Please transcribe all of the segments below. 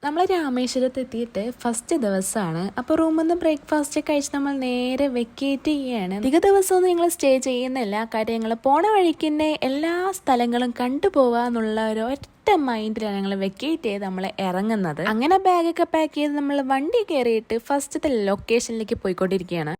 നമ്മൾ രാമേശ്വരത്ത് എത്തിയിട്ട് ഫസ്റ്റ് ദിവസമാണ്. അപ്പോൾ റൂമിൽ നിന്ന് ബ്രേക്ക്ഫാസ്റ്റ് കഴിച്ച് നമ്മൾ നേരെ വെക്കേറ്റ് ചെയ്യുകയാണ്. അധിക ദിവസമൊന്നും ഞങ്ങൾ സ്റ്റേ ചെയ്യുന്നില്ല. കാര്യം ഞങ്ങൾ പോണ വഴിക്ക് തന്നെ എല്ലാ സ്ഥലങ്ങളും കണ്ടുപോവുക എന്നുള്ള ഒരു ഒറ്റ മൈൻഡിലാണ് ഞങ്ങൾ വെക്കേറ്റ് ചെയ്ത് നമ്മൾ ഇറങ്ങുന്നത്. അങ്ങനെ ബാഗൊക്കെ പാക്ക് ചെയ്ത് നമ്മൾ വണ്ടി കയറിയിട്ട് ഫസ്റ്റത്തെ ലൊക്കേഷനിലേക്ക് പോയിക്കൊണ്ടിരിക്കുകയാണ്.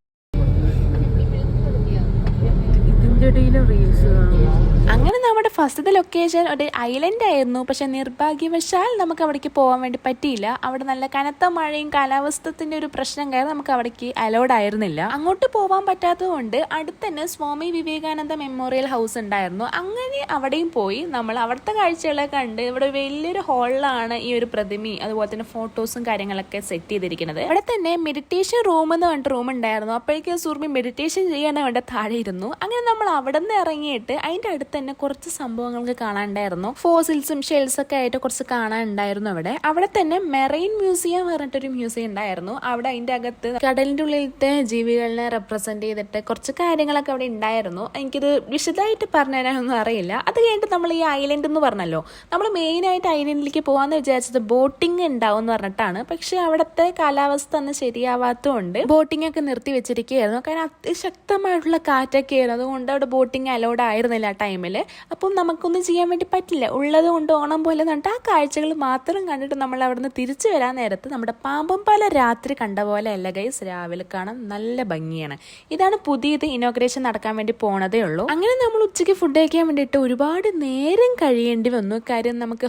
അങ്ങനെ നമ്മുടെ ഫസ്റ്റത്തെ ലൊക്കേഷൻ ഒരു ഐലൻഡ് ആയിരുന്നു. പക്ഷെ നിർഭാഗ്യവശാൽ നമുക്ക് അവിടേക്ക് പോകാൻ വേണ്ടി പറ്റിയില്ല. അവിടെ നല്ല കനത്ത മഴയും കാലാവസ്ഥത്തിന്റെ ഒരു പ്രശ്നം കാരണം നമുക്ക് അവിടേക്ക് അലൗഡ് ആയിരുന്നില്ല. അങ്ങോട്ട് പോകാൻ പറ്റാത്തത് കൊണ്ട് അടുത്ത് തന്നെ സ്വാമി വിവേകാനന്ദ മെമ്മോറിയൽ ഹൗസ് ഉണ്ടായിരുന്നു. അങ്ങനെ അവിടെയും പോയി നമ്മൾ അവിടുത്തെ കാഴ്ചകളൊക്കെ കണ്ട്. ഇവിടെ വലിയൊരു ഹാളിലാണ് ഈ ഒരു പ്രതിമയും അതുപോലെ തന്നെ ഫോട്ടോസും കാര്യങ്ങളൊക്കെ സെറ്റ് ചെയ്തിരിക്കുന്നത്. അവിടെ തന്നെ മെഡിറ്റേഷൻ റൂം എന്ന് പറഞ്ഞിട്ട് റൂം ഉണ്ടായിരുന്നു. അപ്പോഴേക്കും സൂർമി മെഡിറ്റേഷൻ ചെയ്യാൻ വേണ്ട താഴെ ഇരുന്നു. അങ്ങനെ നമ്മൾ അവിടെ നിന്ന് ഇറങ്ങിയിട്ട് അതിന്റെ അടുത്ത് തന്നെ കുറച്ച് സംഭവങ്ങൾക്ക് കാണാനുണ്ടായിരുന്നു. ഫോസിൽസും ഷെൽസ് ഒക്കെ ആയിട്ട് കുറച്ച് കാണാനുണ്ടായിരുന്നു. അവിടെ തന്നെ മെറൈൻ മ്യൂസിയം പറഞ്ഞിട്ടൊരു മ്യൂസിയം ഉണ്ടായിരുന്നു. അവിടെ അതിന്റെ അകത്ത് കടലിന്റെ ഉള്ളിലത്തെ ജീവികളെ റെപ്രസെന്റ് ചെയ്തിട്ട് കുറച്ച് കാര്യങ്ങളൊക്കെ അവിടെ ഉണ്ടായിരുന്നു. എനിക്കിത് വിശദമായിട്ട് പറഞ്ഞുതരാനൊന്നും അറിയില്ല. അത് കഴിഞ്ഞിട്ട് നമ്മൾ ഈ ഐലൻഡ് എന്ന് പറഞ്ഞല്ലോ, നമ്മൾ മെയിൻ ആയിട്ട് ഐലൻഡിലേക്ക് പോകാന്ന് വിചാരിച്ചത് ബോട്ടിംഗ് ഉണ്ടാവും എന്ന് പറഞ്ഞിട്ടാണ്. പക്ഷെ അവിടുത്തെ കാലാവസ്ഥ അന്ന് ശരിയാവാത്തതുകൊണ്ട് ബോട്ടിംഗ് ഒക്കെ നിർത്തി വെച്ചിരിക്കുകയായിരുന്നു. കാരണം അതിശക്തമായിട്ടുള്ള കാറ്റൊക്കെ ആയിരുന്നു. അതുകൊണ്ട് അവിടെ ബോട്ടിംഗ് അലൗഡ് ആയിരുന്നില്ല ആ ടൈമിൽ. അപ്പം നമുക്കൊന്നും ചെയ്യാൻ വേണ്ടി പറ്റില്ല. ഉള്ളത് കൊണ്ട് ഓണം പോലെ എന്നിട്ട് ആ കാഴ്ചകൾ മാത്രം കണ്ടിട്ട് നമ്മൾ അവിടെ നിന്ന് തിരിച്ചു വരാൻ നേരത്ത് നമ്മുടെ പാമ്പംപാല രാത്രി കണ്ട പോലെ അല്ല ഗൈസ്, രാവിലെ കാണാൻ നല്ല ഭംഗിയാണ്. ഇതാണ് പുതിയത് ഇനോഗ്രേഷൻ നടക്കാൻ വേണ്ടി പോണതേ ഉള്ളൂ. അങ്ങനെ നമ്മൾ ഉച്ചയ്ക്ക് ഫുഡ് കഴിക്കാൻ വേണ്ടിയിട്ട് ഒരുപാട് നേരം കഴിയേണ്ടി വന്നു. കാര്യം നമുക്ക്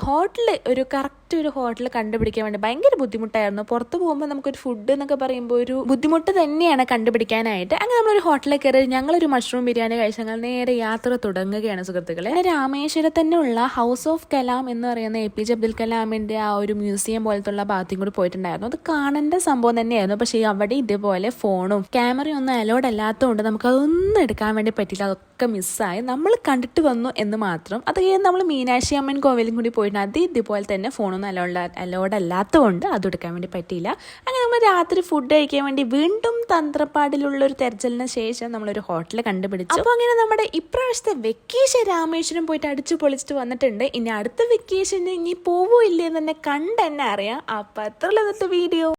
ഒരു കറക്റ്റ് ഒരു ഹോട്ടൽ കണ്ടുപിടിക്കാൻ വേണ്ടി ഭയങ്കര ബുദ്ധിമുട്ടായിരുന്നു. പുറത്ത് പോകുമ്പോൾ നമുക്കൊരു ഫുഡ് എന്നൊക്കെ പറയുമ്പോൾ ഒരു ബുദ്ധിമുട്ട് തന്നെയാണ് കണ്ടുപിടിക്കാനായിട്ട്. അങ്ങനെ നമ്മളൊരു ഹോട്ടലിൽ കയറി ഞങ്ങളൊരു മഷ്റൂം ബിരിയാണി കഴിച്ച് ഞങ്ങൾ നേരെ യാത്ര തുടങ്ങുകയാണ് സുഹൃത്തുക്കളെ. രാമേശ്വരത്ത് തന്നെ ഉള്ള ഹൗസ് ഓഫ് കലാം എന്ന് പറയുന്ന APJ അബ്ദുൽ കലാമിന്റെ ആ ഒരു മ്യൂസിയം പോലത്തുള്ള ഭാഗത്തും കൂടി പോയിട്ടുണ്ടായിരുന്നു. അത് കാണേണ്ട സംഭവം തന്നെയായിരുന്നു. പക്ഷേ അവിടെ ഇതുപോലെ ഫോണും ക്യാമറയും ഒന്നും അലോഡ് അല്ലാത്തതുകൊണ്ട് നമുക്കതൊന്നും എടുക്കാൻ വേണ്ടി പറ്റില്ല. അതൊക്കെ മിസ്സായി. നമ്മൾ കണ്ടിട്ട് വന്നു എന്ന് മാത്രം. അത് കഴിഞ്ഞ് നമ്മൾ മീനാക്ഷി അമ്മൻ കോവിലും കൂടി പോയിട്ടുണ്ട്. അത് ഇതുപോലെ തന്നെ ഫോണൊന്നും അലോഡ് അല്ലാത്തതുകൊണ്ട് അത് എടുക്കാൻ വേണ്ടി പറ്റിയില്ല. അങ്ങനെ നമ്മൾ രാത്രി ഫുഡ് കഴിക്കാൻ വേണ്ടി വീണ്ടും തന്ത്രപ്പാടിലുള്ള ഒരു തെരച്ചിലിന് ശേഷം നമ്മളൊരു ഹോട്ടൽ കണ്ടുപിടിച്ചു. അപ്പോൾ അങ്ങനെ നമ്മുടെ ഇപ്രാവശ്യത്തെ വെക്കേഷൻ രാമേശ്വരം പോയിട്ട് അടിച്ചു പൊളിച്ചിട്ട് വന്നിട്ടുണ്ട്. ഇനി അടുത്ത വെക്കേഷന് ഇനി പോവോ ഇല്ലേ എന്ന് തന്നെ കണ്ടെന്നെ അറിയാം. അപ്പം അത്രയുള്ള ഇന്നത്തെ വീഡിയോ.